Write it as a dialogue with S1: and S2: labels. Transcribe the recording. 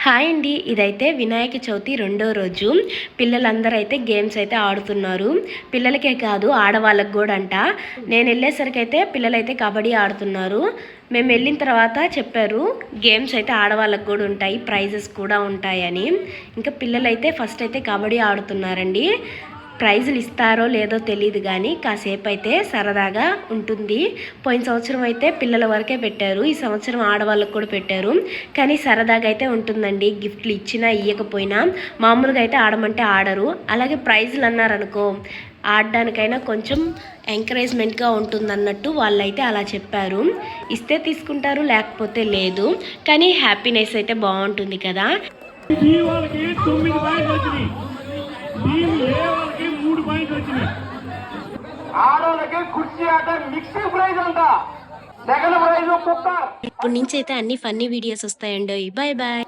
S1: Hi అండి, ఇదైతే వినాయక చవితి రెండో రోజు. పిల్లలందరూ అయితే గేమ్స్ అయితే ఆడుతున్నారు. పిల్లలకే కాదు ఆడవాళ్ళకి కూడా అంట. నేను వెళ్ళేసరికి అయితే పిల్లలైతే కబడ్డీ ఆడుతున్నారు. మేము వెళ్ళిన తర్వాత చెప్పారు గేమ్స్ అయితే ఆడవాళ్ళకి కూడా ఉంటాయి, ప్రైజెస్ కూడా ఉంటాయని. ఇంకా పిల్లలైతే ఫస్ట్ అయితే కబడ్డీ ఆడుతున్నారండి. ప్రైజులు ఇస్తారో లేదో తెలియదు, కానీ కాసేపు అయితే సరదాగా ఉంటుంది. పోయిన సంవత్సరం అయితే పిల్లల వరకే పెట్టారు, ఈ సంవత్సరం ఆడవాళ్ళకు కూడా పెట్టారు. కానీ సరదాగా అయితే ఉంటుందండి, గిఫ్ట్లు ఇచ్చినా ఇవ్వకపోయినా. మామూలుగా అయితే ఆడమంటే ఆడరు. అలాగే ప్రైజులు అన్నారనుకో, ఆడడానికైనా కొంచెం ఎంకరేజ్మెంట్గా ఉంటుందన్నట్టు వాళ్ళైతే అలా చెప్పారు. ఇస్తే తీసుకుంటారు, లేకపోతే లేదు. కానీ హ్యాపీనెస్ అయితే బాగుంటుంది కదా. ఇప్పటి నుంచి అయితే అన్ని ఫన్నీ వీడియోస్ వస్తాయండి. Bye bye.